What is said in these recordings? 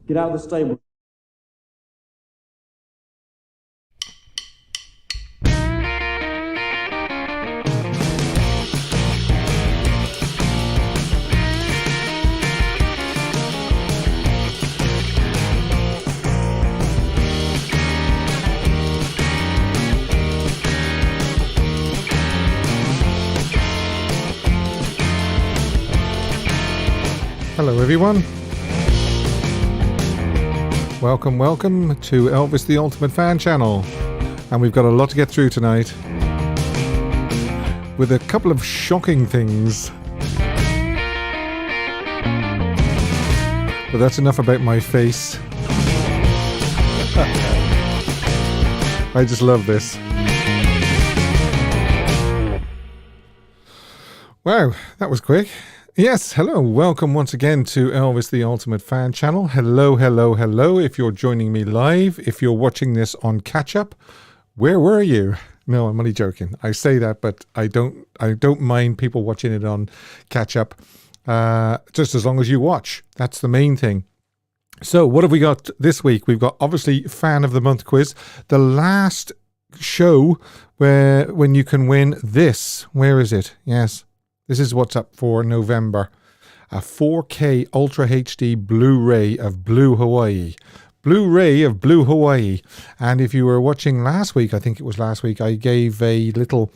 Get out of the stable. Hello everyone. Welcome to Elvis the Ultimate Fan Channel. And we've got a lot to get through tonight, with a couple of shocking things. But that's enough about my face. I just love this. Wow, that was quick. Yes, hello. Welcome once again to Elvis the Ultimate Fan Channel. Hello. If you're joining me live, if you're watching this on catch-up, where were you? No, I'm only joking. I say that, but I don't mind people watching it on catch-up, just as long as you watch. That's the main thing. So what have we got this week? We've got, obviously, Fan of the Month quiz. The last show when you can win this. Where is it? Yes. This is what's up for November. A 4K Ultra HD Blu-ray of Blue Hawaii. Blu-ray of Blue Hawaii. And if you were watching last week, I think it was last week, I gave a little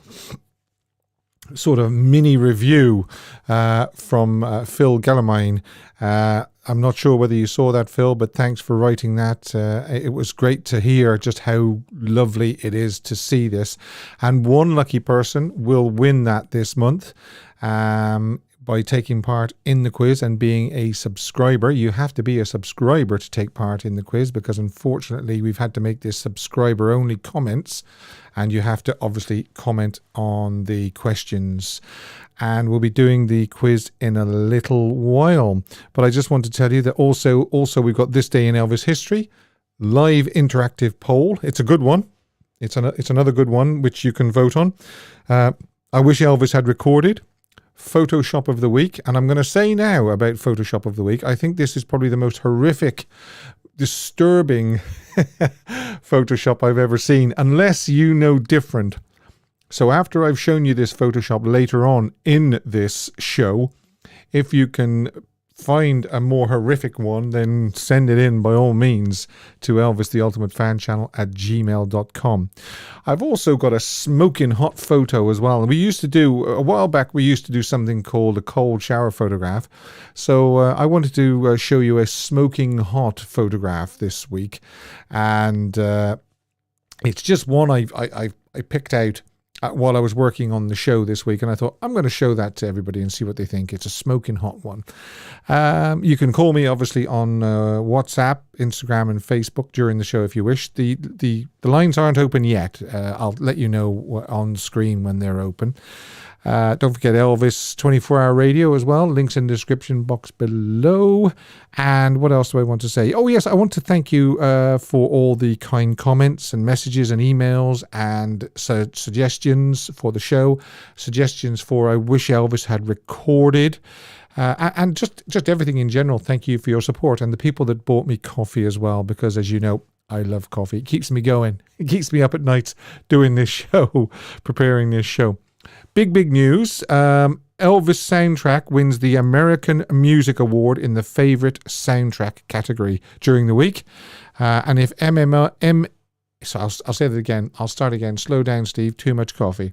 sort of mini review from Phil Gallimine. I'm not sure whether you saw that, Phil, but thanks for writing that. It was great to hear just how lovely it is to see this. And one lucky person will win that this month. By taking part in the quiz and being a subscriber. You have to be a subscriber to take part in the quiz, because unfortunately we've had to make this subscriber only comments, and you have to obviously comment on the questions. And we'll be doing the quiz in a little while. But I just want to tell you that also we've got This Day in Elvis History, live interactive poll. It's a good one. It's another good one which you can vote on. I Wish Elvis Had Recorded, Photoshop of the Week. And I'm going to say now about Photoshop of the Week, I think this is probably the most horrific, disturbing Photoshop I've ever seen, unless you know different. So after I've shown you this Photoshop later on in this show, if you can find a more horrific one, then send it in by all means to Elvis the Ultimate Fan Channel at gmail.com. I've also got a smoking hot photo as well. We used to do, a while back, we used to do something called a cold shower photograph. So I wanted to show you a smoking hot photograph this week. And it's just one I picked out while I was working on the show this week, and I thought I'm going to show that to everybody and see what they think. It's a smoking hot one. You can call me obviously on WhatsApp, Instagram and Facebook during the show if you wish. The lines aren't open yet. I'll let you know on screen when they're open. Don't forget Elvis 24-hour radio as well. Links in the description box below. And what else do I want to say? Oh, yes, I want to thank you for all the kind comments and messages and emails and suggestions for the show. Suggestions for I Wish Elvis Had Recorded. And just everything in general. Thank you for your support. And the people that bought me coffee as well, because as you know, I love coffee. It keeps me going. It keeps me up at nights doing this show, preparing this show. Big news. Elvis Soundtrack wins the American Music Award in the Favorite Soundtrack category during the week. And if so I'll say that again. I'll start again. Slow down, Steve. Too much coffee.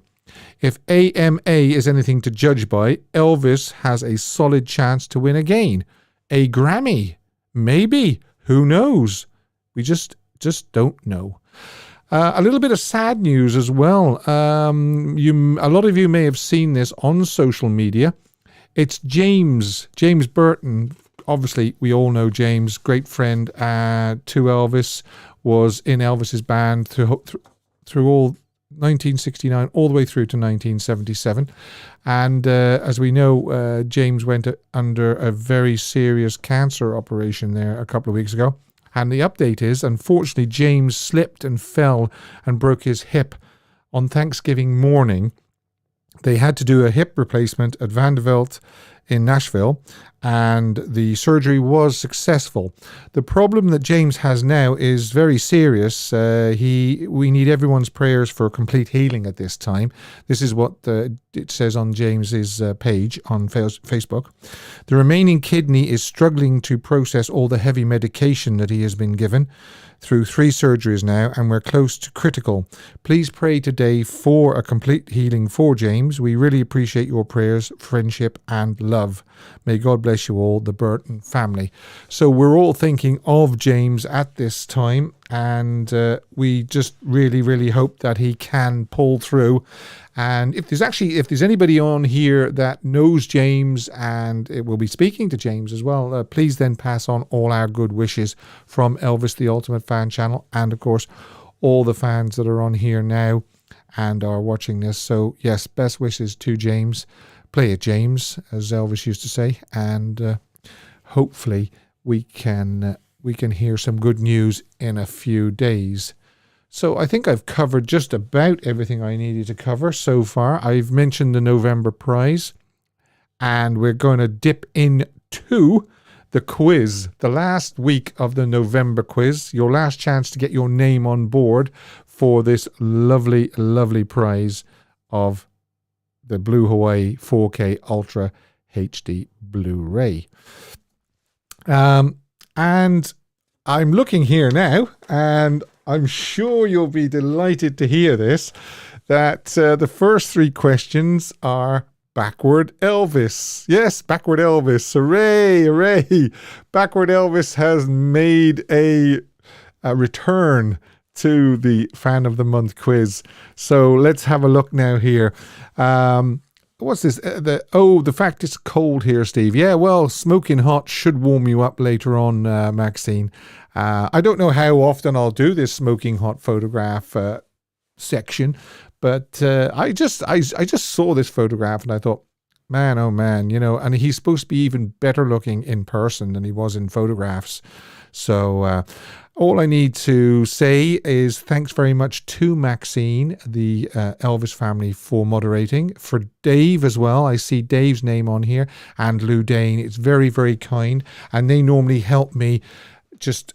If AMA is anything to judge by, Elvis has a solid chance to win again. A Grammy. Maybe. Who knows? We just don't know. A little bit of sad news as well. A lot of you may have seen this on social media. It's James Burton. Obviously, we all know James, great friend to Elvis, was in Elvis's band through all 1969 all the way through to 1977. And as we know, James went under a very serious cancer operation there a couple of weeks ago. And the update is, unfortunately, James slipped and fell and broke his hip on Thanksgiving morning. They had to do a hip replacement at Vanderbilt in Nashville, and the surgery was successful. The problem that James has now is very serious. We need everyone's prayers for complete healing at this time. This is what it says on James's page on Facebook. The remaining kidney is struggling to process all the heavy medication that he has been given through 3 surgeries now, and we're close to critical. Please pray today for a complete healing for James. We really appreciate your prayers, friendship, and love. May God bless you all, the Burton family. So we're all thinking of James at this time, and we just really, really hope that he can pull through. And if there's anybody on here that knows James and it will be speaking to James as well, please then pass on all our good wishes from Elvis the Ultimate Fan channel, and of course all the fans that are on here now and are watching this. So yes, best wishes to James. Play it, James, as Elvis used to say, and hopefully we can hear some good news in a few days. So I think I've covered just about everything I needed to cover so far. I've mentioned the November prize, and we're going to dip into the quiz, the last week of the November quiz, your last chance to get your name on board for this lovely, lovely prize of the Blue Hawaii 4K Ultra HD Blu-ray. And I'm looking here now, and I'm sure you'll be delighted to hear this, that the first 3 questions are Backward Elvis. Yes, Backward Elvis. Hooray, hooray. Backward Elvis has made a return to the Fan of the Month quiz. So let's have a look now here. What's this? The fact it's cold here, Steve. Yeah, well, smoking hot should warm you up later on, Maxine. I don't know how often I'll do this smoking hot photograph section, but I just saw this photograph and I thought, man, oh man, and he's supposed to be even better looking in person than he was in photographs. So all I need to say is thanks very much to Maxine, the Elvis family, for moderating. For Dave as well, I see Dave's name on here, and Lou Dane. It's very, very kind, and they normally help me just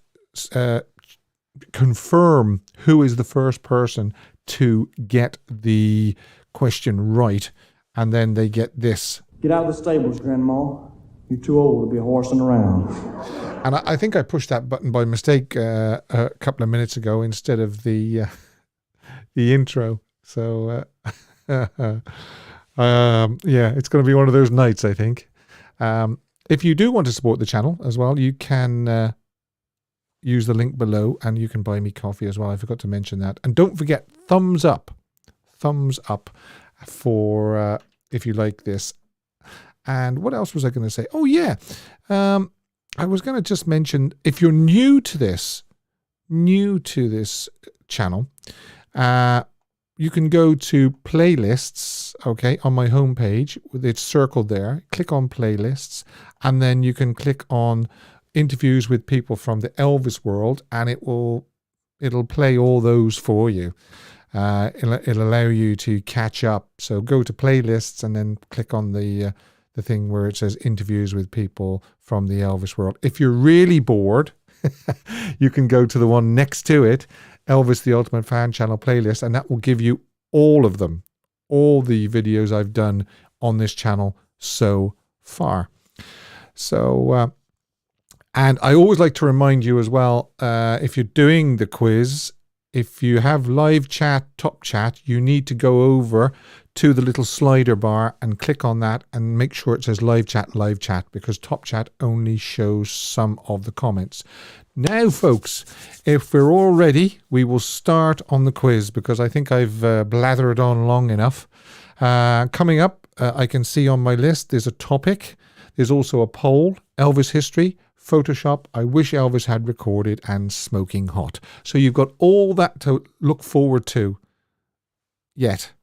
confirm who is the first person to get the question right, and then they get this. Get out of the stables, Grandma. You're too old to be horsing around. And I think I pushed that button by mistake a couple of minutes ago instead of the intro. So yeah, it's going to be one of those nights, I think. If you do want to support the channel as well, you can use the link below, and you can buy me coffee as well. I forgot to mention that. And don't forget, thumbs up for if you like this. And what else was I going to say? Oh yeah, I was going to just mention, if you're new to this channel, you can go to playlists, okay, on my homepage. It's circled there. Click on playlists, and then you can click on interviews with people from the Elvis world, and it'll play all those for you. It'll allow you to catch up. So go to playlists and then click on the thing where it says interviews with people from the Elvis world. If you're really bored, you can go to the one next to it, Elvis the Ultimate Fan channel playlist, and that will give you all of them, all the videos I've done on this channel so far. So and I always like to remind you as well, if you're doing the quiz, if you have live chat, top chat, you need to go over to the little slider bar and click on that and make sure it says live chat, because top chat only shows some of the comments. Now, folks, if we're all ready, we will start on the quiz, because I think I've blathered on long enough. Coming up, I can see on my list, there's a topic. There's also a poll, Elvis history, Photoshop, I wish Elvis had recorded, and smoking hot. So you've got all that to look forward to yet.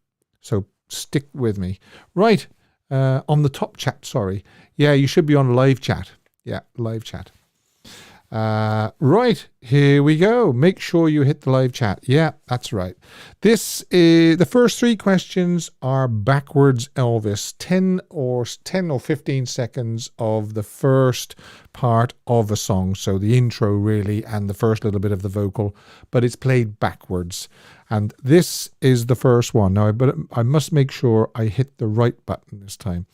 So stick with me. Right, on the top chat, sorry. Yeah, you should be on live chat. Yeah, live chat. Right, here we go. Make sure you hit the live chat. Yeah, that's right. This is the first three questions are backwards Elvis. 10 or 15 seconds of the first part of a song. So the intro really and the first little bit of the vocal, but it's played backwards. And this is the first one. Now, but I must make sure I hit the right button this time.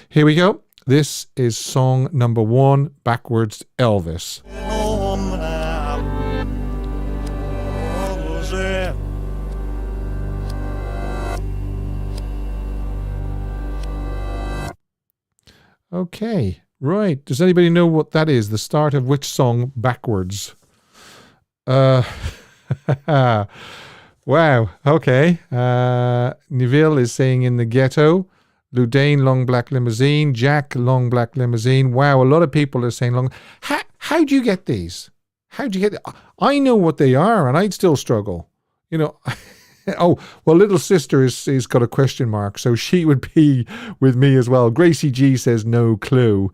Here we go. This is song number 1, backwards Elvis. Okay, right. Does anybody know what that is? The start of which song backwards? Wow. Okay. Neville is saying In the Ghetto. Ludane, Long Black Limousine. Jack, Long Black Limousine. Wow, a lot of people are saying long. How do you get these? How do you get? I know what they are, and I'd still struggle. You know. Oh, well, little sister is got a question mark, so she would be with me as well. Gracie G says no clue.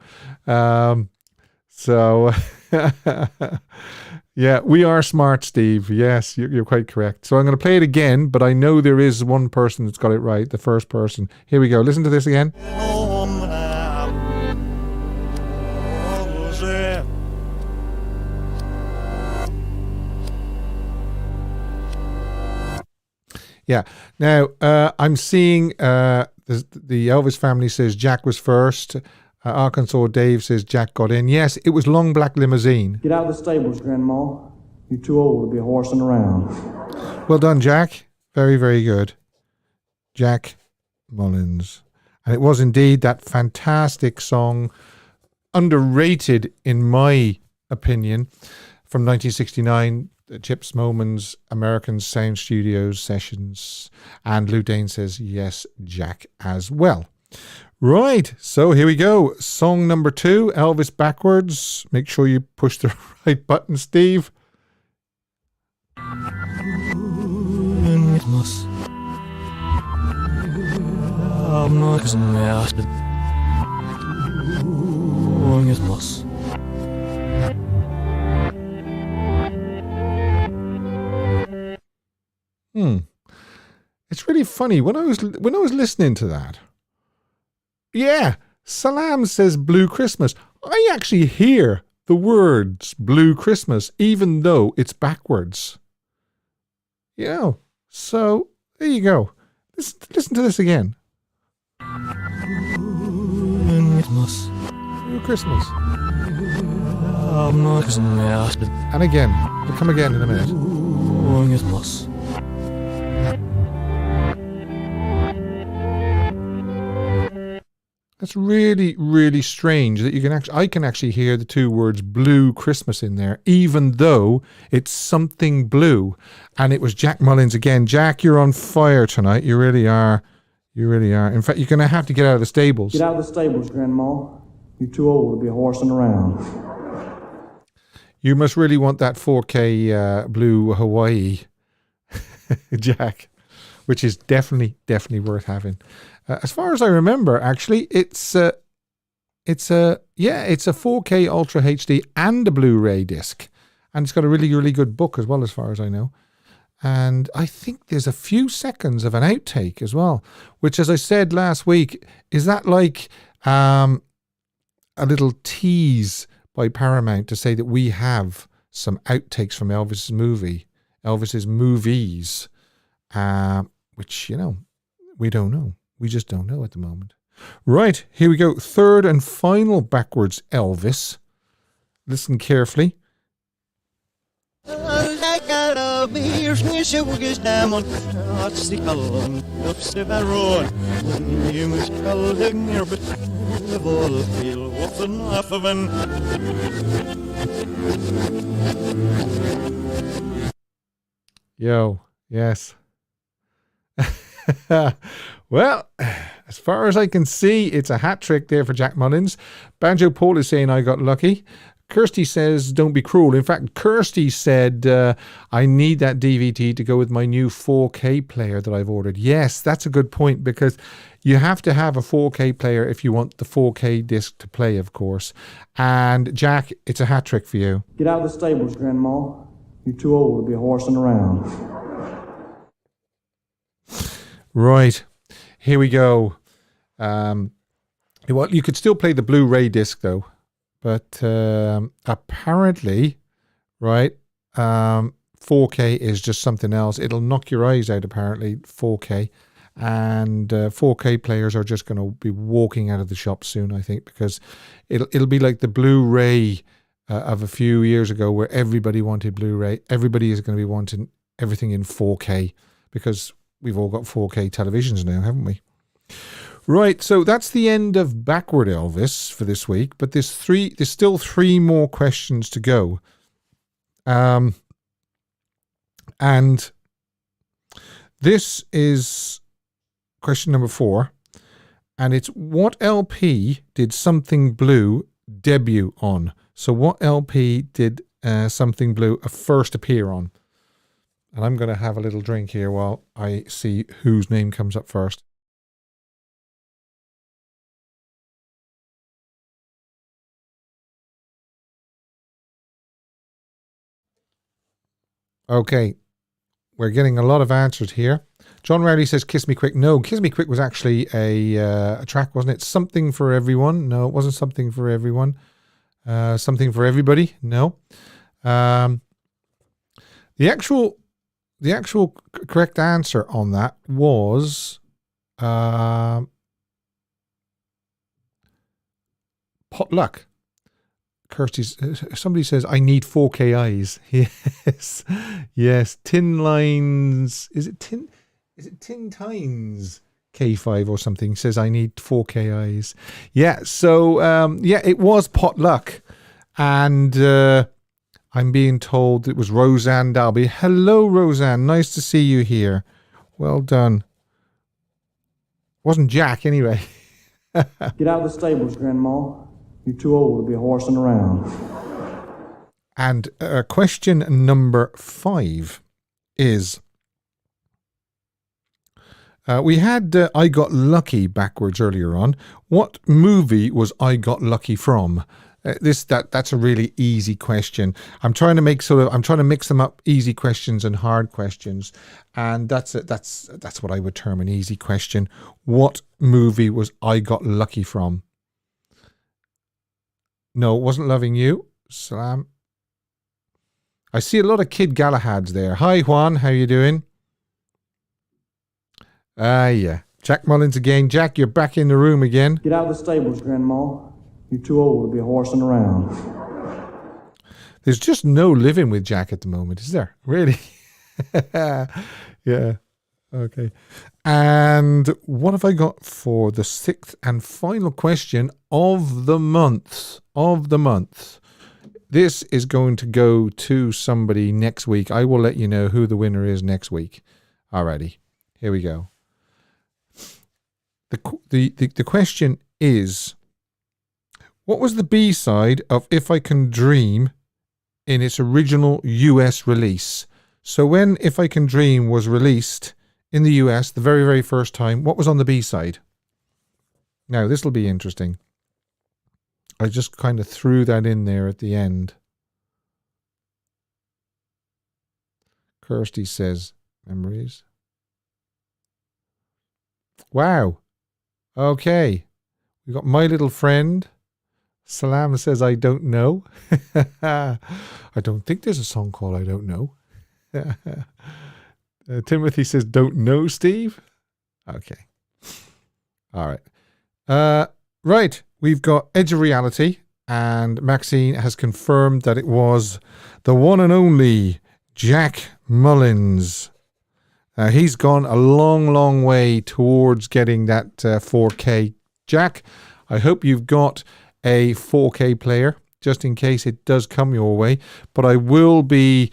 So, yeah, we are smart, Steve. Yes, you're quite correct. So I'm going to play it again, but I know there is one person that's got it right, the first person. Here we go. Listen to this again. Yeah. Now, I'm seeing the Elvis family says Jack was first. Arkansas Dave says Jack got in. Yes, it was Long Black Limousine. Get out of the stables, Grandma. You're too old to be horsing around. Well done, Jack. Very, very good. Jack Mullins. And it was indeed that fantastic song, underrated in my opinion, from 1969. Chips Moman's American Sound Studios sessions. And Ludane says, yes, Jack as well. Right, so here we go. Song number 2, Elvis backwards. Make sure you push the right button, Steve. It's really funny when I was listening to that. Yeah, Salam says Blue Christmas. I actually hear the words Blue Christmas even though it's backwards. Yeah, so there you go. Listen to this again. Blue Christmas. And again. We'll come again in a minute. That's really, really strange that I can actually hear the two words Blue Christmas in there, even though it's something blue. And it was Jack Mullins again. Jack, you're on fire tonight. You really are. You really are. In fact, you're going to have to get out of the stables. Get out of the stables, Grandma. You're too old to be horsing around. You must really want that 4K blue Hawaii, Jack, which is definitely worth having. As far as I remember, actually, it's a 4K Ultra HD and a Blu-ray disc, and it's got a really, really good book as well, as far as I know. And I think there's a few seconds of an outtake as well, which, as I said last week, is that like a little tease by Paramount to say that we have some outtakes from Elvis's movies, which, you know, we don't know. We just don't know at the moment. Right, here we go. Third and final backwards Elvis. Listen carefully. Yo, yes. Well, as far as I can see, it's a hat trick there for Jack Mullins. Banjo Paul is saying I got lucky. Kirsty says, don't be cruel. In fact, Kirsty said, I need that DVD to go with my new 4K player that I've ordered. Yes, that's a good point, because you have to have a 4K player if you want the 4K disc to play, of course. And Jack, it's a hat trick for you. Get out of the stables, Grandma. You're too old to be horsing around. Right. Here we go. Well, you could still play the Blu-ray disc, though. But apparently, right, 4K is just something else. It'll knock your eyes out, apparently, 4K. And 4K players are just going to be walking out of the shop soon, I think, because it'll be like the Blu-ray of a few years ago, where everybody wanted Blu-ray. Everybody is going to be wanting everything in 4K, because we've all got 4K televisions now, haven't we? Right, so that's the end of Backward Elvis for this week, but there's still three more questions to go. And this is question number 4, and it's, what LP did Something Blue debut on? So what LP did Something Blue first appear on? And I'm going to have a little drink here while I see whose name comes up first. Okay, we're getting a lot of answers here. John Rowley says, Kiss Me Quick. No, Kiss Me Quick was actually a track, wasn't it? Something for Everyone. No, it wasn't Something for Everyone. Something for Everybody. No. The actual correct answer on that was Potluck. Somebody says, I need 4K eyes. Yes. Yes. Tin Lines. Is it Tin Tines K5 or something? Says, I need 4K eyes. Yeah. So, it was Potluck. And I'm being told it was Roseanne Dalby. Hello, Roseanne. Nice to see you here. Well done. Wasn't Jack, anyway. Get out of the stables, Grandma. You're too old to be horsing around. And question number 5 is, we had I Got Lucky backwards earlier on. What movie was I Got Lucky from? That's a really easy question. I'm trying to mix them up, easy questions and hard questions, and that's what I would term an easy question. What movie was I Got Lucky from? No, it wasn't Loving You. Salam. I see a lot of Kid Galahads there. Hi, Juan. How you doing? Yeah. Jack Mullins again. Jack, you're back in the room again. Get out of the stables, Grandma. You're too old to be horsing around. There's just no living with Jack at the moment, is there? Really? Yeah. Okay. And what have I got for the 6th and final question of the month? This is going to go to somebody next week. I will let you know who the winner is next week. Alrighty. Here we go. The question is, what was the B-side of If I Can Dream in its original US release? So when If I Can Dream was released in the US the very, very first time, what was on the B-side? Now, this will be interesting. I just kind of threw that in there at the end. Kirsty says, memories. Wow. Okay. We got My Little Friend. Salam says, I don't know. I don't think there's a song called I Don't Know. Timothy says, don't know, Steve. Okay. All right. Right. We've got Edge of Reality, and Maxine has confirmed that it was the one and only Jack Mullins. He's gone a long, long way towards getting that 4K. Jack, I hope you've got a 4K player, just in case it does come your way. But I will be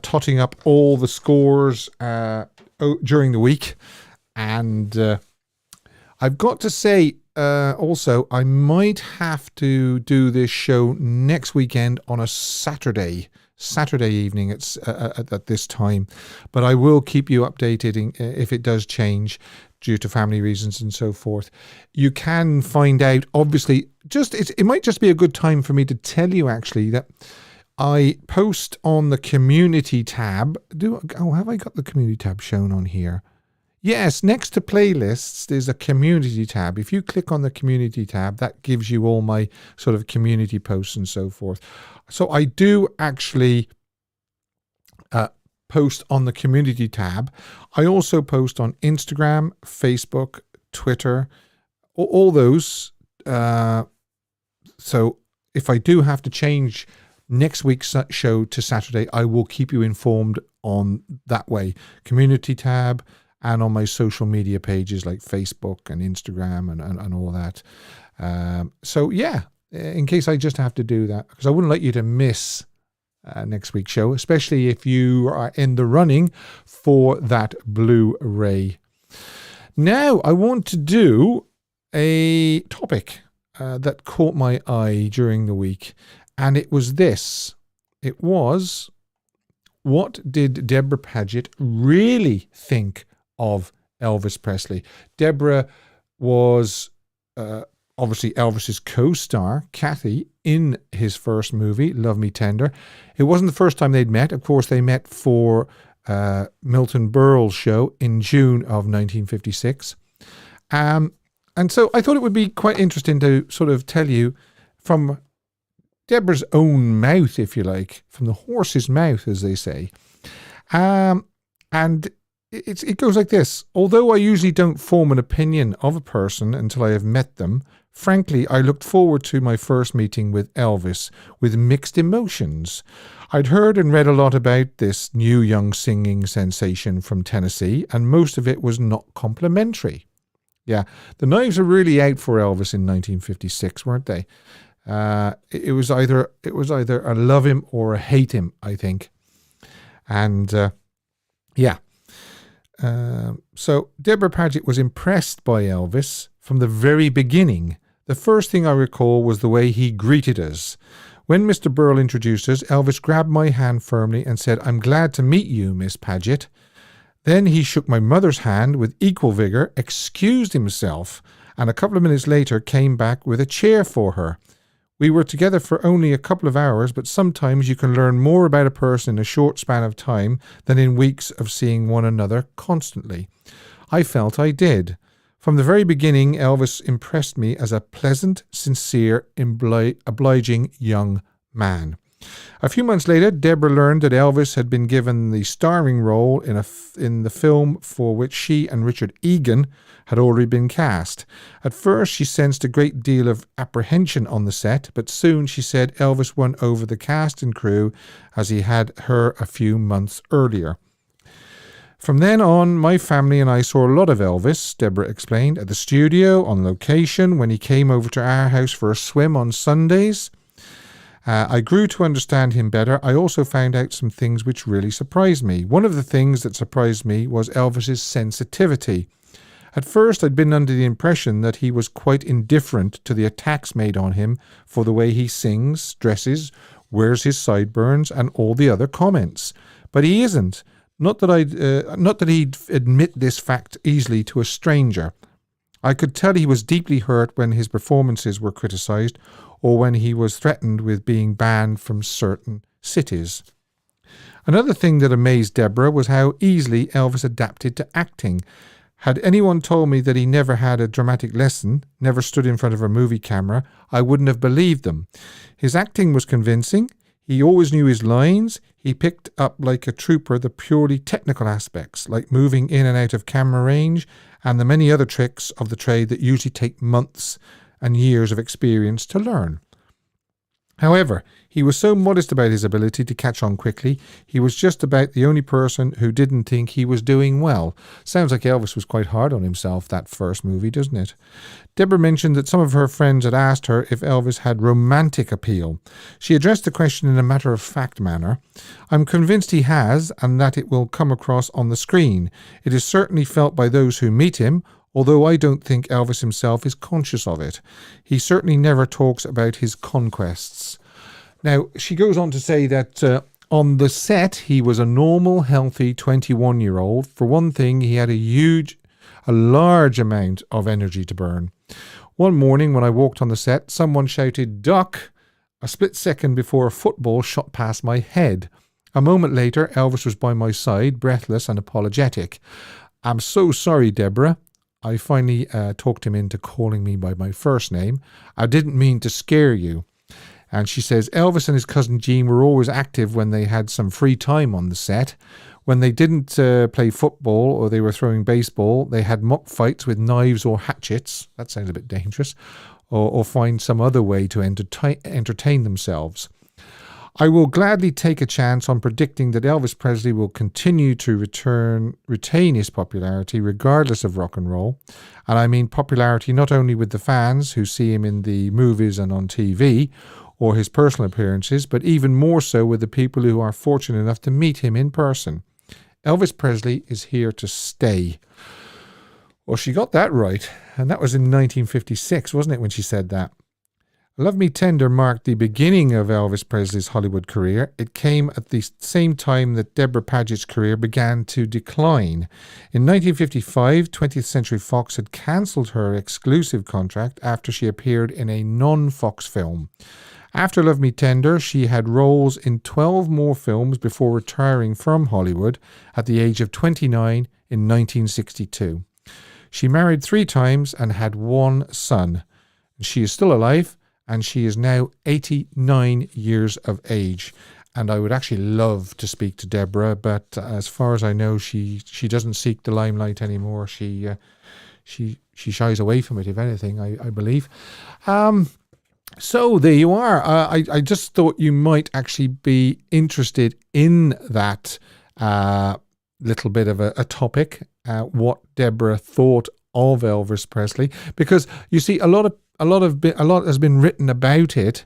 totting up all the scores during the week. And I've got to say, also, I might have to do this show next weekend on a Saturday evening at this time. But I will keep you updated if it does change due to family reasons and so forth. You can find out, obviously, it might just be a good time for me to tell you actually that I post on the community tab. Have I got the community tab shown on here? Yes, next to playlists, there's a community tab. If you click on the community tab, that gives you all my sort of community posts and so forth. So I do actually post on the community tab. I also post on Instagram, Facebook, Twitter, all those. So if I do have to change next week's show to Saturday, I will keep you informed on that way. Community tab and on my social media pages like Facebook and Instagram and all that. So yeah, in case I just have to do that, because I wouldn't like you to miss next week's show, especially if you are in the running for that Blu-ray. Now, I want to do a topic that caught my eye during the week, and it was this. It was, what did Debra Paget really think of Elvis Presley? Debra was obviously Elvis's co-star, Kathy, in his first movie, Love Me Tender. It wasn't the first time they'd met. Of course, they met for Milton Berle's show in June of 1956. And so I thought it would be quite interesting to sort of tell you from Debra's own mouth, if you like, from the horse's mouth, as they say. And it goes like this. Although I usually don't form an opinion of a person until I have met them, frankly, I looked forward to my first meeting with Elvis with mixed emotions. I'd heard and read a lot about this new young singing sensation from Tennessee, and most of it was not complimentary. Yeah, the knives were really out for Elvis in 1956, weren't they? It was either a love him or a hate him, I think. And yeah. So Debra Paget was impressed by Elvis from the very beginning. The first thing I recall was the way he greeted us. When Mr. Berle introduced us, Elvis grabbed my hand firmly and said, "I'm glad to meet you, Miss Paget." Then he shook my mother's hand with equal vigour, excused himself, and a couple of minutes later came back with a chair for her. We were together for only a couple of hours, but sometimes you can learn more about a person in a short span of time than in weeks of seeing one another constantly. I felt I did. From the very beginning, Elvis impressed me as a pleasant, sincere, obliging young man. A few months later, Debra learned that Elvis had been given the starring role in the film for which she and Richard Egan had already been cast. At first, she sensed a great deal of apprehension on the set, but soon she said Elvis won over the cast and crew as he had her a few months earlier. From then on, my family and I saw a lot of Elvis, Debra explained, at the studio, on location, when he came over to our house for a swim on Sundays. I grew to understand him better. I also found out some things which really surprised me. One of the things that surprised me was Elvis's sensitivity. At first, I'd been under the impression that he was quite indifferent to the attacks made on him for the way he sings, dresses, wears his sideburns, and all the other comments. But he isn't. Not that he'd admit this fact easily to a stranger. I could tell he was deeply hurt when his performances were criticised or when he was threatened with being banned from certain cities. Another thing that amazed Debra was how easily Elvis adapted to acting. Had anyone told me that he never had a dramatic lesson, never stood in front of a movie camera, I wouldn't have believed them. His acting was convincing. He always knew his lines. He picked up like a trooper the purely technical aspects, like moving in and out of camera range, and the many other tricks of the trade that usually take months and years of experience to learn. However, he was so modest about his ability to catch on quickly, he was just about the only person who didn't think he was doing well. Sounds like Elvis was quite hard on himself, that first movie, doesn't it? Debra mentioned that some of her friends had asked her if Elvis had romantic appeal. She addressed the question in a matter-of-fact manner. "I'm convinced he has, and that it will come across on the screen. It is certainly felt by those who meet him, although I don't think Elvis himself is conscious of it. He certainly never talks about his conquests. Now, she goes on to say that on the set, he was a normal, healthy 21-year-old. For one thing, he had a large amount of energy to burn. One morning when I walked on the set, someone shouted, "Duck!" a split second before a football shot past my head. A moment later, Elvis was by my side, breathless and apologetic. "I'm so sorry, Debra." I finally talked him into calling me by my first name. "I didn't mean to scare you." And she says, Elvis and his cousin Gene were always active when they had some free time on the set. When they didn't play football or they were throwing baseball, they had mock fights with knives or hatchets. That sounds a bit dangerous. Or find some other way to entertain themselves. I will gladly take a chance on predicting that Elvis Presley will continue to retain his popularity regardless of rock and roll. And I mean popularity not only with the fans who see him in the movies and on TV or his personal appearances, but even more so with the people who are fortunate enough to meet him in person. Elvis Presley is here to stay. Well, she got that right. And that was in 1956, wasn't it, when she said that? Love Me Tender marked the beginning of Elvis Presley's Hollywood career. It came at the same time that Debra Paget's career began to decline. In 1955, 20th Century Fox had cancelled her exclusive contract after she appeared in a non-Fox film. After Love Me Tender, she had roles in 12 more films before retiring from Hollywood at the age of 29 in 1962. She married 3 times and had 1 son. She is still alive, and she is now 89 years of age. And I would actually love to speak to Debra, but as far as I know, she doesn't seek the limelight anymore. She shies away from it, if anything, I believe. So there you are. I just thought you might actually be interested in that little bit of a topic, what Debra thought of Elvis Presley, because you see a lot has been written about it,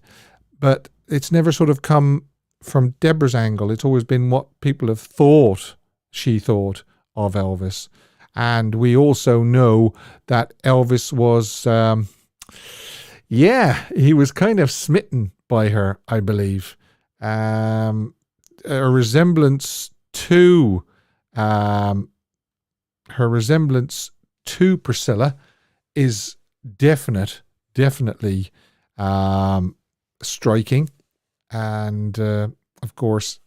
but it's never sort of come from Debra's angle. It's always been what people have thought she thought of Elvis. And we also know that Elvis was, he was kind of smitten by her, I believe. A resemblance to, her resemblance to Priscilla is definitely striking. And of course,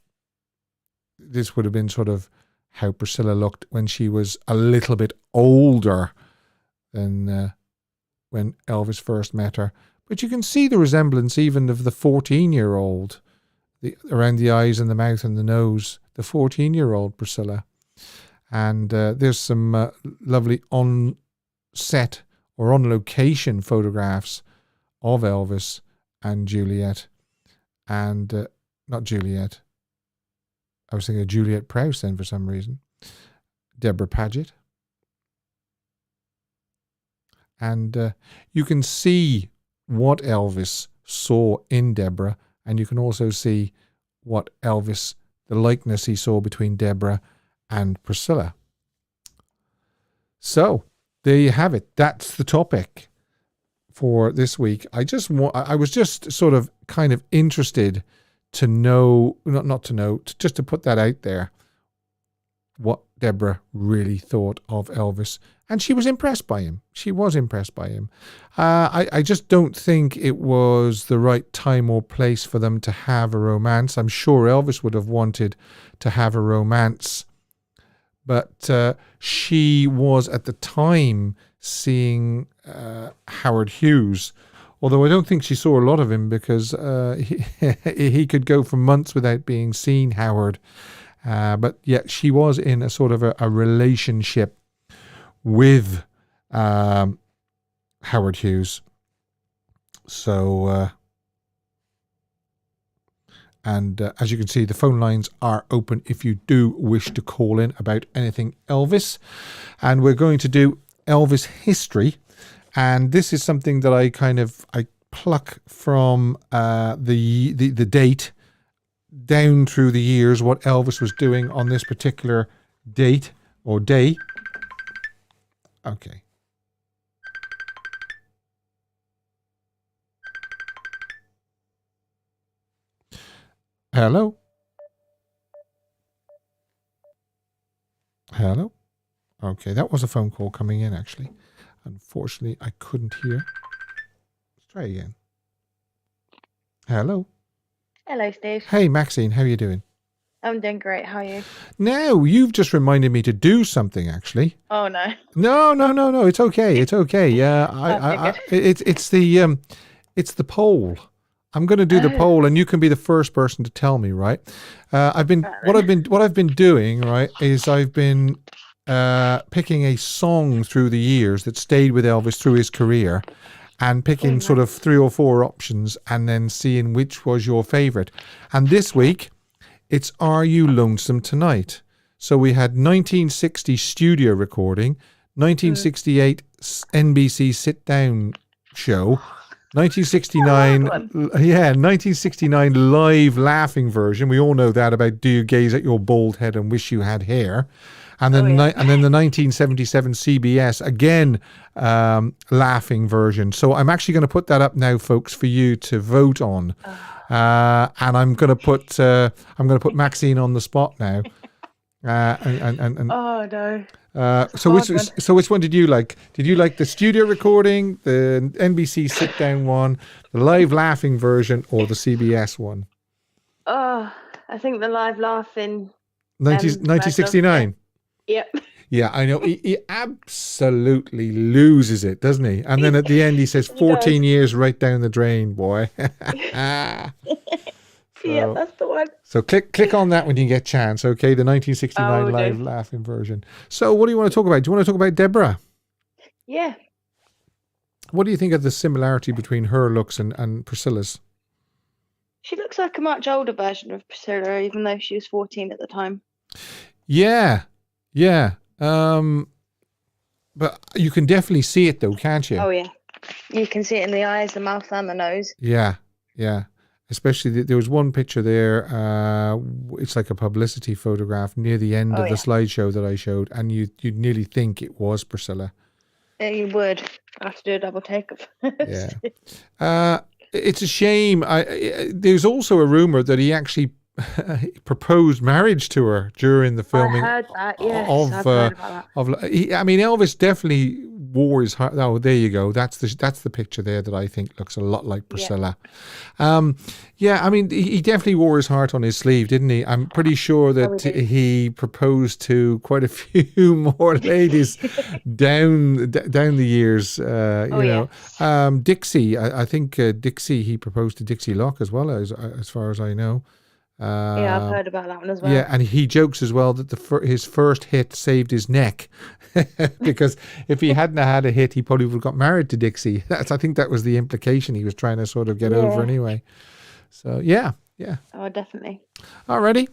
this would have been sort of how Priscilla looked when she was a little bit older than when Elvis first met her. But you can see the resemblance even of the 14-year-old, around the eyes and the mouth and the nose, the 14-year-old Priscilla. And there's some lovely on-set or on-location photographs of Elvis and Juliet. And not Juliet. I was thinking of Juliet Prowse then for some reason. Debra Paget. And you can see what Elvis saw in Debra, and you can also see what Elvis, the likeness he saw between Debra and Priscilla. So, there you have it. That's the topic for this week. I was just sort of kind of interested to know, just to put that out there, what Debra really thought of Elvis. And she was impressed by him. She was impressed by him. I just don't think it was the right time or place for them to have a romance. I'm sure Elvis would have wanted to have a romance, but she was at the time seeing Howard Hughes, although I don't think she saw a lot of him because he could go for months without being seen, Howard. But yet she was in a sort of a relationship with Howard Hughes. So, as you can see, the phone lines are open if you do wish to call in about anything Elvis. And we're going to do Elvis history. And this is something that I pluck from the date down through the years, what Elvis was doing on this particular date or day. Okay. Hello? Hello? Okay, that was a phone call coming in, actually. Unfortunately, I couldn't hear. Let's try again. Hello? Hello, Steve. Hey, Maxine, how are you doing? I'm doing great. How are you? Now, you've just reminded me to do something, actually. Oh, no. No. It's okay. It's okay. Yeah, it's the poll. I'm going to do the poll, and you can be the first person to tell me. Right? What I've been doing. Right, is I've been picking a song through the years that stayed with Elvis through his career, and picking sort of 3 or 4 options, and then seeing which was your favorite. And this week, it's "Are You Lonesome Tonight?" So we had 1960 studio recording, 1968 NBC sit-down show, 1969 live laughing version. We all know that about "Do You Gaze at Your Bald Head and Wish You Had Hair?" And then, and then the 1977 CBS again laughing version. So I'm actually going to put that up now, folks, for you to vote on. And I'm going to put Maxine on the spot now. Oh no. So which one did you like? Did you like the studio recording, the NBC sit down one, the live laughing version, or the CBS one? Oh, I think the live laughing. 1969. Yep. Yeah, I know. He absolutely loses it, doesn't he? And then at the end, he says 14 years right down the drain, boy. Yeah, that's the one. So click on that when you get a chance, okay? The 1969 live laughing version. So what do you want to talk about? Do you want to talk about Debra? Yeah. What do you think of the similarity between her looks and Priscilla's? She looks like a much older version of Priscilla, even though she was 14 at the time. Yeah. But you can definitely see it though, can't you? Oh yeah. You can see it in the eyes, the mouth, and the nose. Yeah. Especially there was one picture there. It's like a publicity photograph near the end of the slideshow that I showed, and you'd nearly think it was Priscilla. Yeah, you would have to do a double take of it. Yeah. It's a shame. There's also a rumor that he actually proposed marriage to her during the filming. I heard that. Yes, I've heard about that. Elvis definitely wore his heart. Oh, there you go. That's the picture there that I think looks a lot like Priscilla. He definitely wore his heart on his sleeve, didn't he? I'm pretty sure that he proposed to quite a few more ladies down the years. Dixie. I think Dixie. He proposed to Dixie Locke as well, as far as I know. I've heard about that one as well. Yeah, and he jokes as well that his first hit saved his neck because if he hadn't had a hit, he probably would have got married to Dixie. I think that was the implication he was trying to sort of get over anyway. So yeah. Oh, definitely. Alrighty.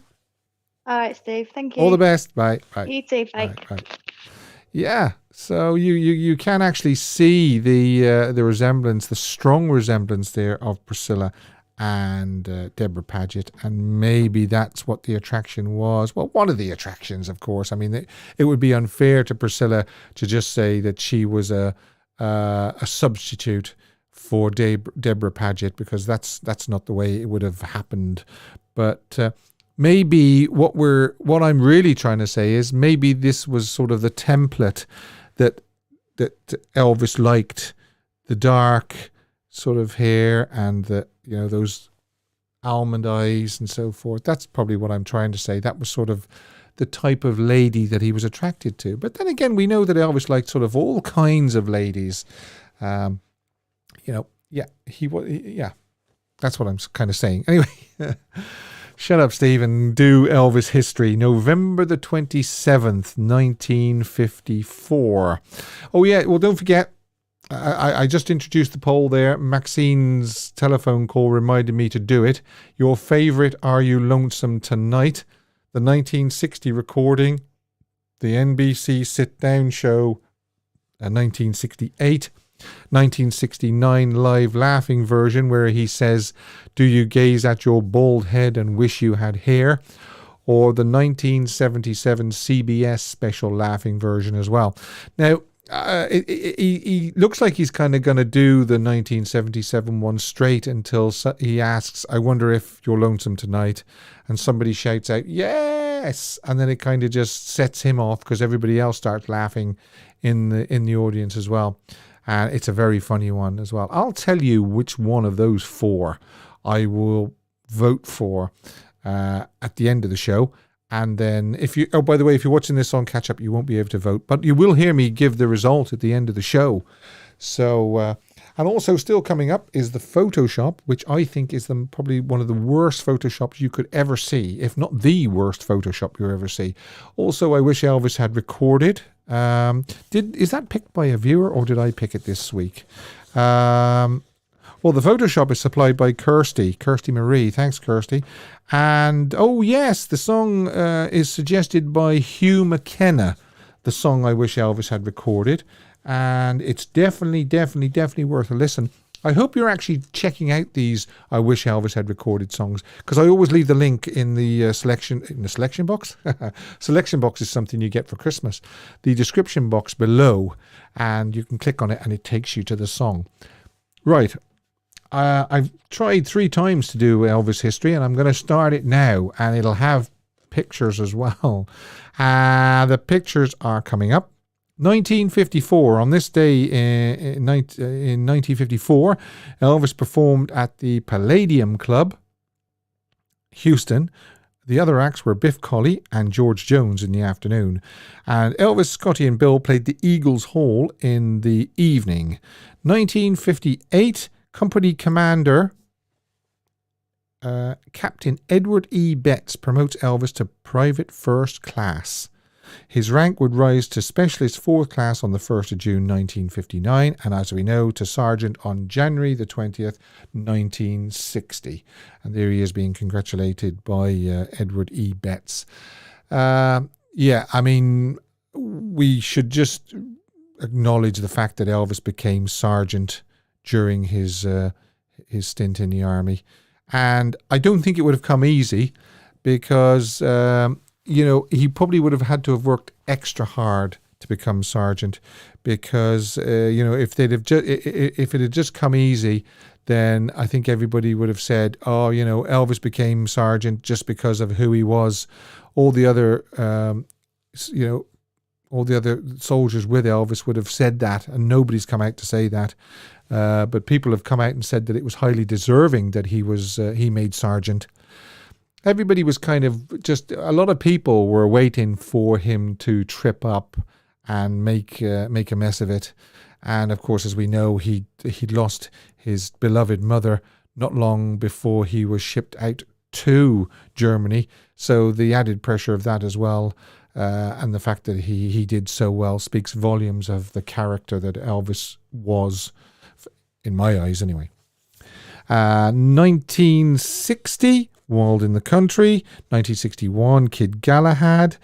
All right, Steve. Thank you. All the best. Bye. You too. Bye. Bye. Yeah. So you can actually see the resemblance, the strong resemblance there of Priscilla and Debra Paget, and maybe that's what the attraction was. Well, one of the attractions, of course. I mean, it would be unfair to Priscilla to just say that she was a substitute for Debra Paget, because that's not the way it would have happened. But maybe what I'm really trying to say is maybe this was sort of the template that Elvis liked, the dark sort of hair and those almond eyes and so forth. That's probably what I'm trying to say. That was sort of the type of lady that he was attracted to. But then again, we know that Elvis liked sort of all kinds of ladies. That's what I'm kind of saying. Anyway, shut up, Steve, and do Elvis history. November the 27th, 1954. Oh yeah, well, don't forget, I just introduced the poll there. Maxine's telephone call reminded me to do it. Your favourite Are You Lonesome Tonight? The 1960 recording, the NBC sit-down show, 1968, 1969 live laughing version where he says, "Do you gaze at your bald head and wish you had hair?" Or the 1977 CBS special laughing version as well. Now, he looks like he's kind of going to do the 1977 one straight until he asks, I wonder if you're lonesome tonight, and somebody shouts out, yes, and then it kind of just sets him off because everybody else starts laughing in the audience as well. And it's a very funny one as well. I'll tell you which one of those four I will vote for at the end of the show. And then by the way, if you're watching this on catch up, you won't be able to vote, but you will hear me give the result at the end of the show. So, and also still coming up is the Photoshop, which I think is probably one of the worst Photoshops you could ever see, if not the worst Photoshop you ever see. Also, I wish Elvis had recorded. Is that picked by a viewer or did I pick it this week? Well, the Photoshop is supplied by Kirsty Marie. Thanks, Kirsty. And, oh, yes, the song is suggested by Hugh McKenna, the song I wish Elvis had recorded. And it's definitely worth a listen. I hope you're actually checking out these I wish Elvis had recorded songs, because I always leave the link in the selection box. Selection box is something you get for Christmas. The description box below, and you can click on it and it takes you to the song. Right. I've tried 3 times to do Elvis history, and I'm going to start it now, and it'll have pictures as well. The pictures are coming up. 1954, on this day in 1954, Elvis performed at the Palladium Club, Houston. The other acts were Biff Colley and George Jones in the afternoon. And Elvis, Scotty and Bill played the Eagles Hall in the evening. 1958, Company Commander Captain Edward E. Betts promotes Elvis to Private First Class. His rank would rise to Specialist 4th Class on the 1st of June 1959, and as we know, to Sergeant on January the 20th, 1960. And there he is being congratulated by Edward E. Betts. Yeah, I mean, we should just acknowledge the fact that Elvis became Sergeant during his stint in the army. And I don't think it would have come easy because, he probably would have had to have worked extra hard to become sergeant because, if it had just come easy, then I think everybody would have said, oh, Elvis became sergeant just because of who he was. All the other, all the other soldiers with Elvis would have said that, and nobody's come out to say that. But people have come out and said that it was highly deserving that he made sergeant. Everybody was kind of a lot of people were waiting for him to trip up and make a mess of it. And of course, as we know, he'd lost his beloved mother not long before he was shipped out to Germany. So the added pressure of that as well, and the fact that he did so well speaks volumes of the character that Elvis was, in my eyes anyway. 1960, Wild in the Country. 1961, Kid Galahad.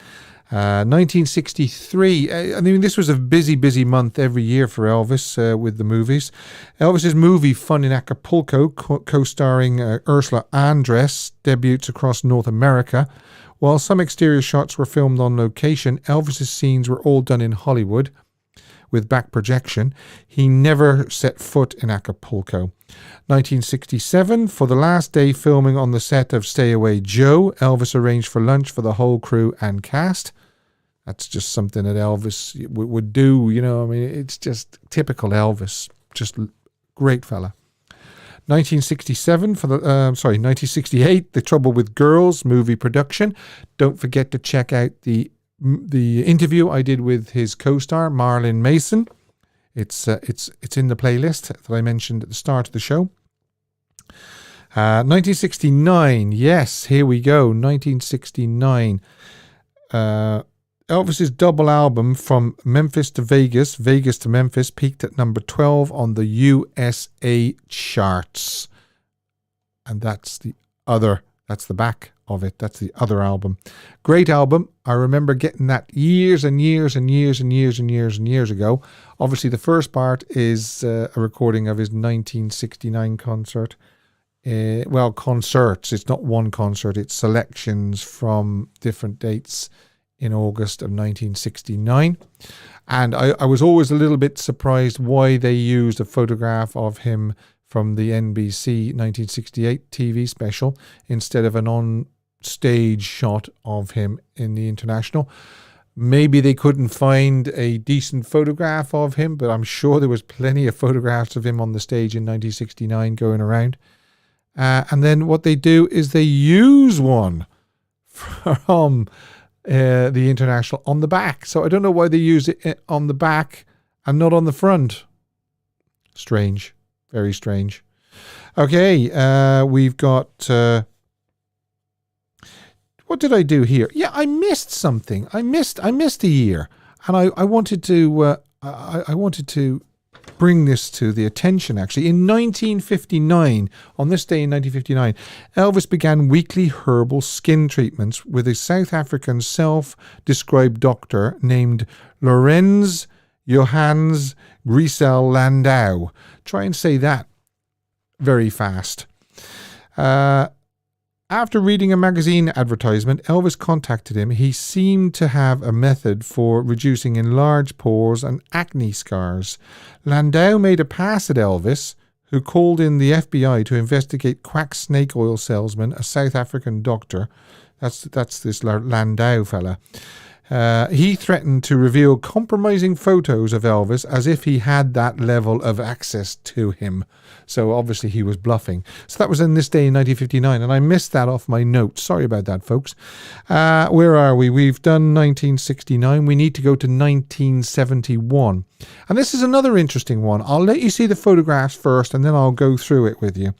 1963, I mean, this was a busy month every year for Elvis with the movies. Elvis's movie Fun in Acapulco, co-starring Ursula Andress, debuts across North America. While some exterior shots were filmed on location, Elvis's scenes were all done in Hollywood with back projection. He never set foot in Acapulco. 1967, for the last day filming on the set of Stay Away Joe, Elvis arranged for lunch for the whole crew and cast. That's just something that Elvis would do, I mean, it's just typical Elvis, just great fella. 1968, The Trouble with Girls movie production. Don't forget to check out the interview I did with his co-star Marlon Mason. It's in the playlist that I mentioned at the start of the show. 1969, yes, here we go. 1969. Elvis's double album From Memphis to Vegas, Vegas to Memphis, peaked at number 12 on the USA charts. And that's the back of it. That's the other album. Great album. I remember getting that years and years ago. Obviously, the first part is a recording of his 1969 concert. Concerts. It's not one concert. It's selections from different dates in August of 1969. And I was always a little bit surprised why they used a photograph of him from the NBC 1968 TV special instead of an on-stage shot of him in the International. Maybe they couldn't find a decent photograph of him, but I'm sure there was plenty of photographs of him on the stage in 1969 going around. And then what they do is they use one from the International on the back. So I don't know why they use it on the back and not on the front. Strange. Very strange. Okay, we've got... what did I do here? Yeah, I missed something. I missed a year, and I wanted to I wanted to bring this to the attention. Actually, in 1959, on this day in 1959, Elvis began weekly herbal skin treatments with a South African self-described doctor named Lorenz Johannes Griesel Landau. Try and say that very fast. After reading a magazine advertisement, Elvis contacted him. He seemed to have a method for reducing enlarged pores and acne scars. Landau made a pass at Elvis, who called in the FBI to investigate quack snake oil salesman, a South African doctor. That's this Landau fella. He threatened to reveal compromising photos of Elvis as if he had that level of access to him. So obviously he was bluffing. So that was in this day in 1959, and I missed that off my notes. Sorry about that, folks. Where are we? We've done 1969. We need to go to 1971. And this is another interesting one. I'll let you see the photographs first, and then I'll go through it with you.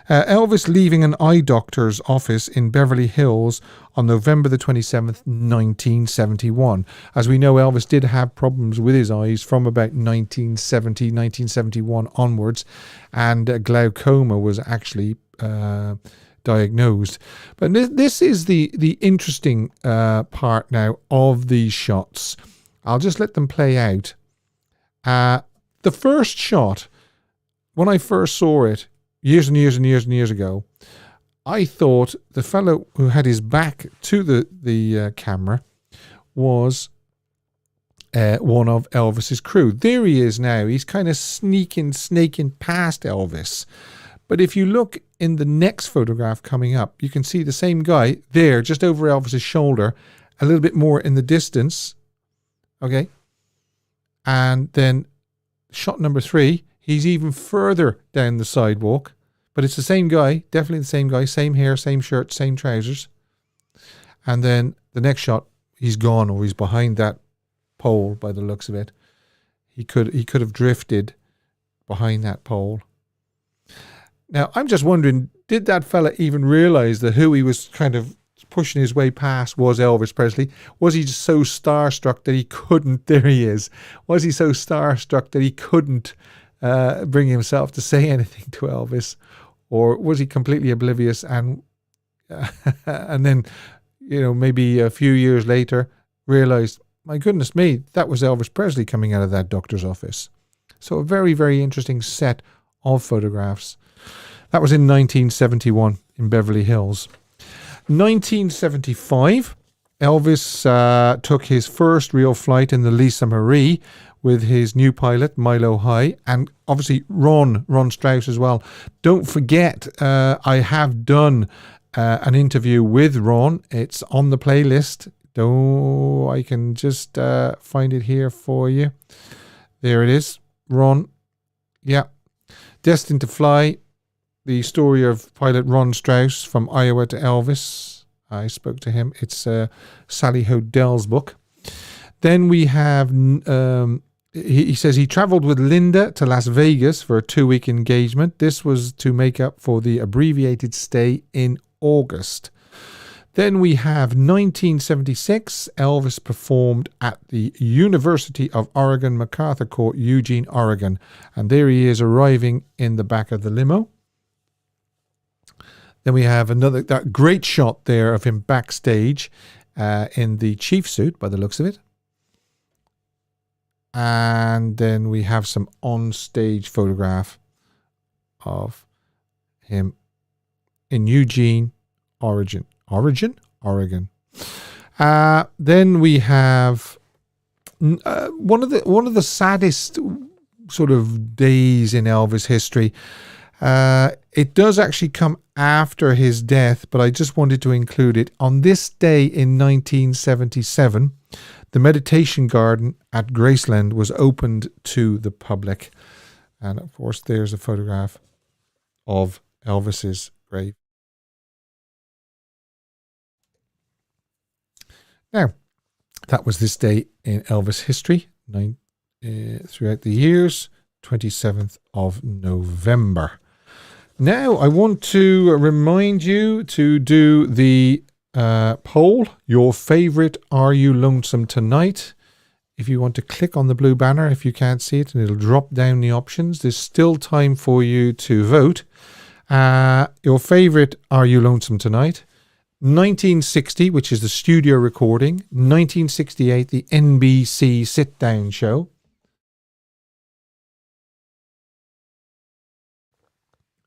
Elvis leaving an eye doctor's office in Beverly Hills on November the 27th, 1971. As we know, Elvis did have problems with his eyes from about 1970, 1971 onwards, and glaucoma was actually diagnosed. But this is the interesting part now of these shots. I'll just let them play out. The first shot, when I first saw it, years and years and years and years ago, I thought the fellow who had his back to the camera was one of Elvis's crew. There he is now. He's kind of snaking past Elvis. But if you look in the next photograph coming up, you can see the same guy there, just over Elvis's shoulder, a little bit more in the distance. Okay. And then shot number 3, he's even further down the sidewalk, but it's the same guy, definitely the same guy, same hair, same shirt, same trousers. And then the next shot, he's gone, or he's behind that pole by the looks of it. He could have drifted behind that pole. Now, I'm just wondering, did that fella even realize that who he was kind of pushing his way past was Elvis Presley? Was he just so starstruck that he couldn't, there he is. Was he so starstruck that he couldn't bring himself to say anything to Elvis? Or was he completely oblivious and then, maybe a few years later realized, my goodness me, that was Elvis Presley coming out of that doctor's office. So a very, very interesting set of photographs. That was in 1971 in Beverly Hills. 1975, Elvis took his first real flight in the Lisa Marie with his new pilot, Milo High, and obviously Ron Strauss as well. Don't forget, I have done an interview with Ron. It's on the playlist. I can just find it here for you. There it is. Ron. Yeah. Destined to Fly. The story of pilot Ron Strauss from Iowa to Elvis. I spoke to him. It's Sally Hodell's book. Then we have, he says he traveled with Linda to Las Vegas for a 2-week engagement. This was to make up for the abbreviated stay in August. Then we have 1976. Elvis performed at the University of Oregon, MacArthur Court, Eugene, Oregon. And there he is arriving in the back of the limo. Then we have that great shot there of him backstage in the chief suit by the looks of it. And then we have some on-stage photograph of him in Eugene, Oregon. Then we have one of the saddest sort of days in Elvis history. It does actually come after his death, but I just wanted to include it. On this day in 1977, the meditation garden at Graceland was opened to the public. And of course, there's a photograph of Elvis's grave. Now, that was this day in Elvis history, throughout the years, 27th of November. Now, I want to remind you to do the poll, your favorite Are You Lonesome Tonight? If you want to click on the blue banner, if you can't see it, and it'll drop down the options. There's still time for you to vote. Your favorite Are You Lonesome Tonight? 1960, which is the studio recording. 1968, the NBC sit-down show.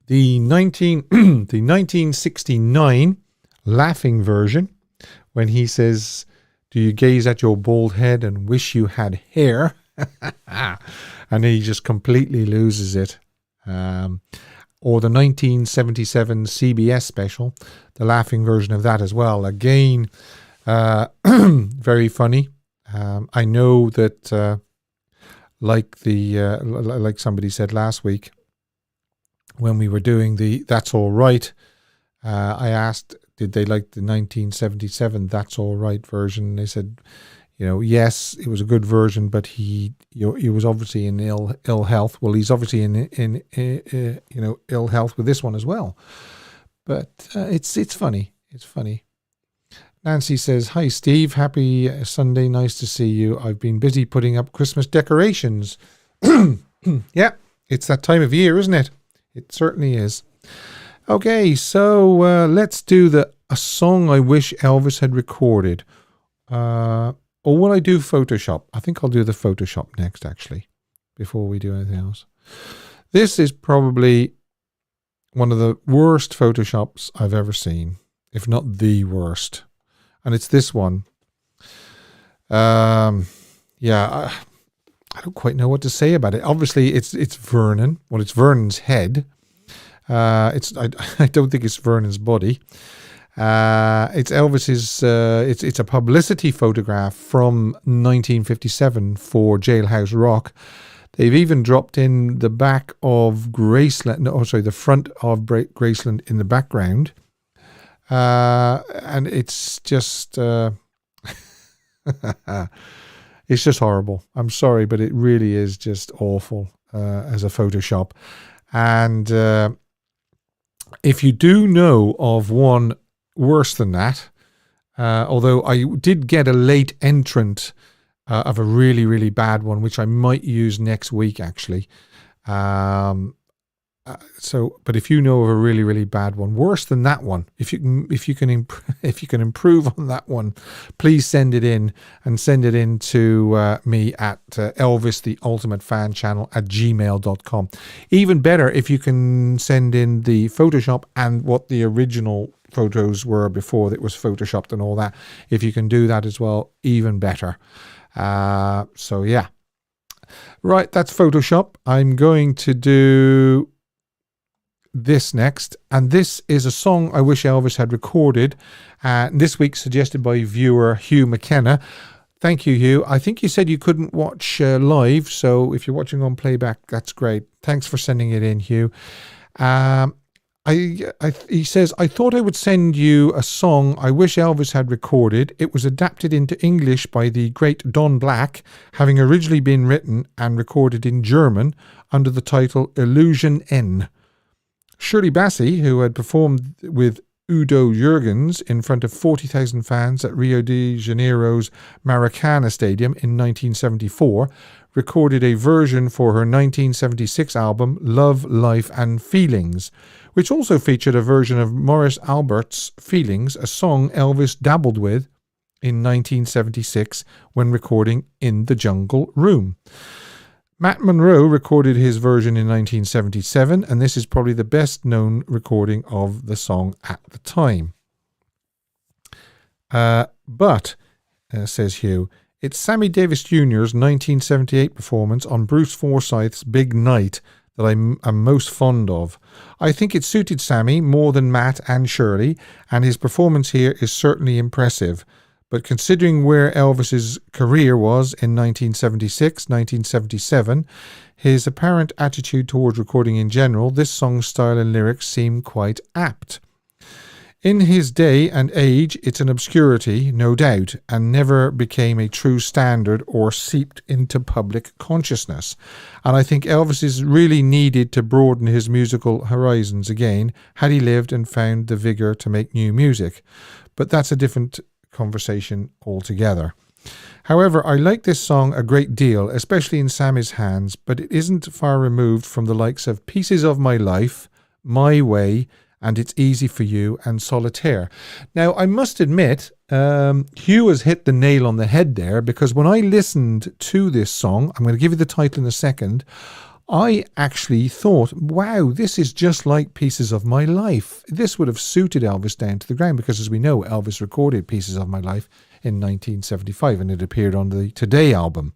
The 1969 laughing version, when he says, "Do you gaze at your bald head and wish you had hair?" And he just completely loses it. Or the 1977 CBS special, the laughing version of that as well. Again, very funny. I know that, like somebody said last week, when we were doing the That's All Right, I asked, did they like the 1977 That's All Right version? They said, yes, it was a good version, but he was obviously in ill health. Well, he's obviously in ill health with this one as well. But it's funny. It's funny. Nancy says, "Hi Steve, happy Sunday. Nice to see you. I've been busy putting up Christmas decorations." Yeah, it's that time of year, isn't it? It certainly is. Okay, so let's do a song I wish Elvis had recorded. Or will I do Photoshop? I think I'll do the Photoshop next, actually, before we do anything else. This is probably one of the worst Photoshops I've ever seen, if not the worst. And it's this one. I don't quite know what to say about it. Obviously, it's Vernon. Well, it's Vernon's head. I don't think it's Vernon's body. It's Elvis's. It's a publicity photograph from 1957 for Jailhouse Rock. They've even dropped in the back of Graceland. The front of Graceland in the background, and it's just. It's just horrible. I'm sorry, but it really is just awful as a Photoshop. And if you do know of one worse than that, although I did get a late entrant of a really, really bad one, which I might use next week, actually. But if you know of a really, really bad one, worse than that one, if you can improve on that one, please send it in, and send it in to me at Elvis the Ultimate Fan Channel at gmail.com. Even better if you can send in the Photoshop and what the original photos were before it was photoshopped and all that. If you can do that as well, even better. So yeah, right, that's Photoshop. I'm going to do this next, and this is a song I wish Elvis had recorded, this week suggested by viewer Hugh McKenna. Thank you, Hugh. I think you said you couldn't watch live, so if you're watching on playback, that's great. Thanks for sending it in, Hugh. He says, "I thought I would send you a song I wish Elvis had recorded. It was adapted into English by the great Don Black, having originally been written and recorded in German under the title Illusion N. Shirley Bassey, who had performed with Udo Jürgens in front of 40,000 fans at Rio de Janeiro's Maracana Stadium in 1974, recorded a version for her 1976 album Love, Life and Feelings, which also featured a version of Maurice Albert's Feelings, a song Elvis dabbled with in 1976 when recording In the Jungle Room. Matt Monro recorded his version in 1977, and this is probably the best known recording of the song at the time. But says Hugh. It's Sammy Davis Jr.'s 1978 performance on Bruce Forsyth's Big Night that I'm most fond of. I think it suited Sammy more than Matt and Shirley, and his performance here is certainly impressive. But considering where Elvis's career was in 1976, 1977, his apparent attitude towards recording in general, this song's style and lyrics seem quite apt. In his day and age, it's an obscurity, no doubt, and never became a true standard or seeped into public consciousness. And I think Elvis is really needed to broaden his musical horizons again, had he lived and found the vigour to make new music. But that's a different conversation altogether. However, I like this song a great deal, especially in Sammy's hands, but it isn't far removed from the likes of Pieces of My Life, My Way, and It's Easy for You, and Solitaire. Now, I must admit, Hugh has hit the nail on the head there, because when I listened to this song, I'm going to give you the title in a second, I actually thought, wow, this is just like Pieces of My Life. This would have suited Elvis down to the ground, because as we know, Elvis recorded Pieces of My Life in 1975, and it appeared on the Today album.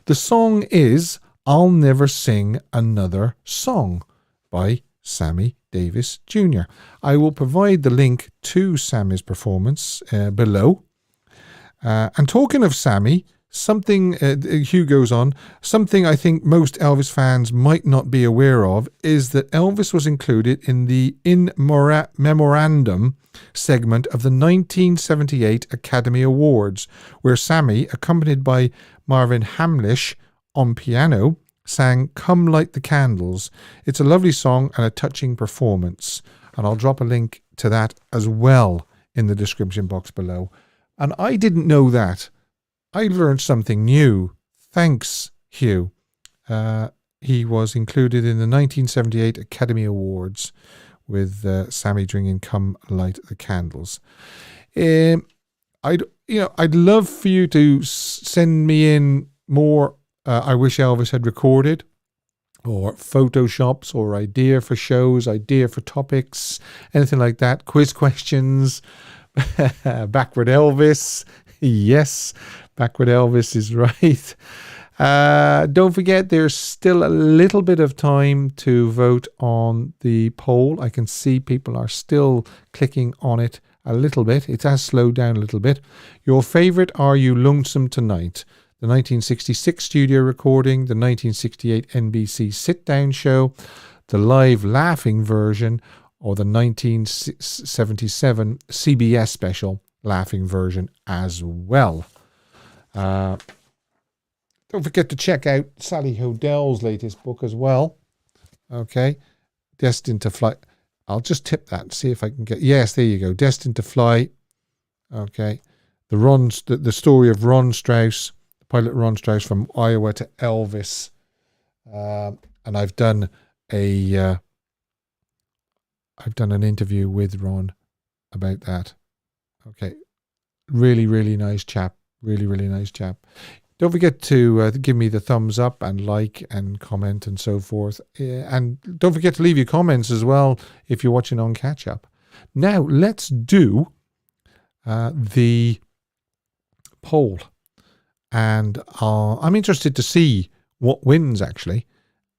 The song is I'll Never Sing Another Song by Sammy Davis Jr. I will provide the link to Sammy's performance below. And talking of Sammy, something, Hugh goes on, something I think most Elvis fans might not be aware of is that Elvis was included in the Memorandum segment of the 1978 Academy Awards, where Sammy, accompanied by Marvin Hamlish on piano, sang Come Light the Candles. It's a lovely song and a touching performance. And I'll drop a link to that as well in the description box below. And I didn't know that. I learned something new. Thanks, Hugh. He was included in the 1978 Academy Awards with Sammy drinking Come Light the Candles. I'd love for you to send me in more I wish Elvis had recorded, or photoshops, or idea for shows, idea for topics, anything like that. Quiz questions. Backward Elvis. Yes, Backward Elvis is right. Don't forget, there's still a little bit of time to vote on the poll. I can see people are still clicking on it a little bit. It has slowed down a little bit. Your favourite Are You Lonesome Tonight? The 1966 studio recording, the 1968 NBC sit-down show, the live laughing version, or the 1977 CBS special laughing version as well. Don't forget to check out Sally Hodell's latest book as well. Okay, Destined to Fly. I'll just tip that and see if I can get... Yes, there you go. Destined to Fly. Okay. The story of Ron Strauss, Pilot Ron Strauss, from Iowa to Elvis. And I've done an interview with Ron about that. Okay. Really, really nice chap. Really, really nice chap. Don't forget to give me the thumbs up and like and comment and so forth. And don't forget to leave your comments as well if you're watching on catch up. Now let's do the poll. And I'm interested to see what wins, actually.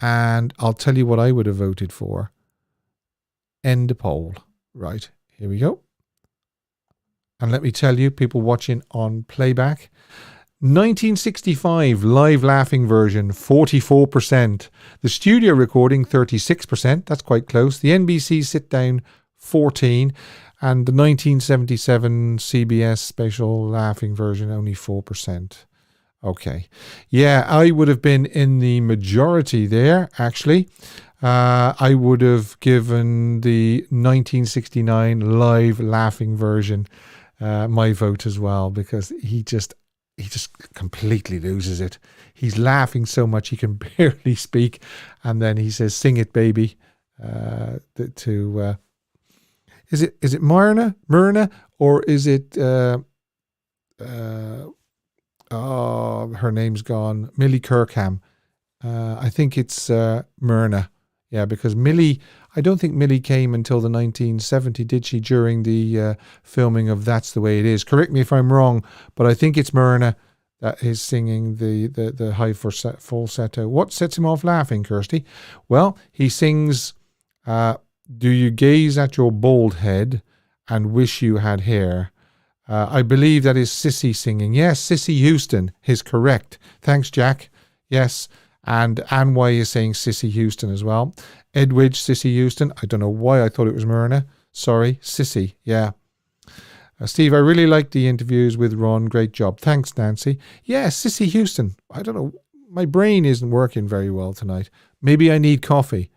And I'll tell you what I would have voted for. End the poll. Right, here we go. And let me tell you, people watching on playback, 1965 live laughing version, 44%. The studio recording, 36%. That's quite close. The NBC sit-down, 14%. And the 1977 CBS special laughing version, only 4%. Okay. Yeah, I would have been in the majority there, actually. I would have given the 1969 live laughing version my vote as well, because he just completely loses it. He's laughing so much he can barely speak, and then he says, "Sing it, baby," is it Myrna, or is it her name's gone, Millie Kirkham. I think it's Myrna. Yeah, because Millie, I don't think Millie came until the 1970, did she, during the filming of That's the Way It Is. Correct me if I'm wrong, but I think it's Myrna that is singing the high falsetto. What sets him off laughing, Kirsty? Well, he sings, do you gaze at your bald head and wish you had hair? I believe that is Sissy singing. Yes, Sissy Houston is correct. Thanks, Jack. Yes. And Anne Y is saying Sissy Houston as well. Edwidge, Sissy Houston. I don't know why I thought it was Myrna. Sorry, Sissy. Yeah. Steve, I really liked the interviews with Ron. Great job. Thanks, Nancy. Yeah, Sissy Houston. I don't know. My brain isn't working very well tonight. Maybe I need coffee.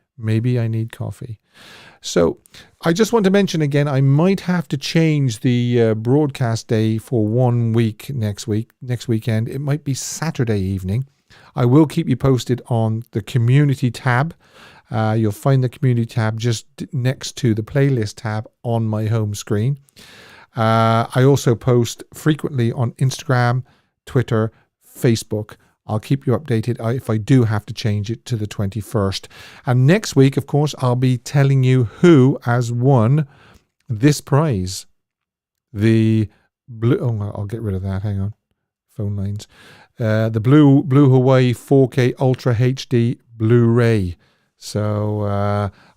So I just want to mention again, I might have to change the broadcast day for 1 week next weekend. It might be Saturday evening. I will keep you posted on the community tab. You'll find the community tab just next to the playlist tab on my home screen. I also post frequently on Instagram, Twitter, Facebook. I'll keep you updated if I do have to change it to the 21st. And next week, of course, I'll be telling you who has won this prize. The blue... Oh, I'll get rid of that. Hang on. Phone lines. The Blue Hawaii 4K Ultra HD Blu-ray. So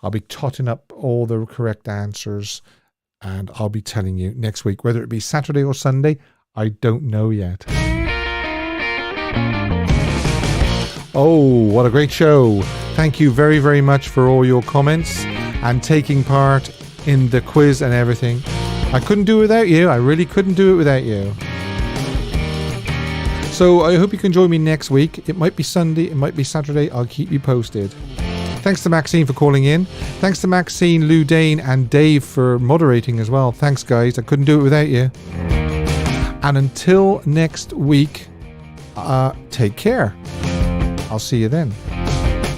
I'll be totting up all the correct answers and I'll be telling you next week, whether it be Saturday or Sunday, I don't know yet. Oh, what a great show. Thank you very, very much for all your comments and taking part in the quiz and everything. I couldn't do it without you. I really couldn't do it without you. So I hope you can join me next week. It might be Sunday, it might be Saturday. I'll keep you posted. Thanks to Maxine for calling in. Thanks to Maxine, Lou Dane and Dave for moderating as well. Thanks, guys. I couldn't do it without you. And until next week, take care. I'll see you then.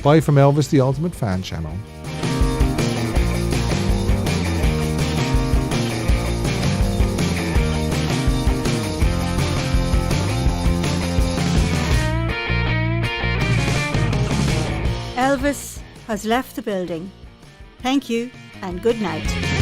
Bye from Elvis, the Ultimate Fan Channel. Elvis has left the building. Thank you and good night.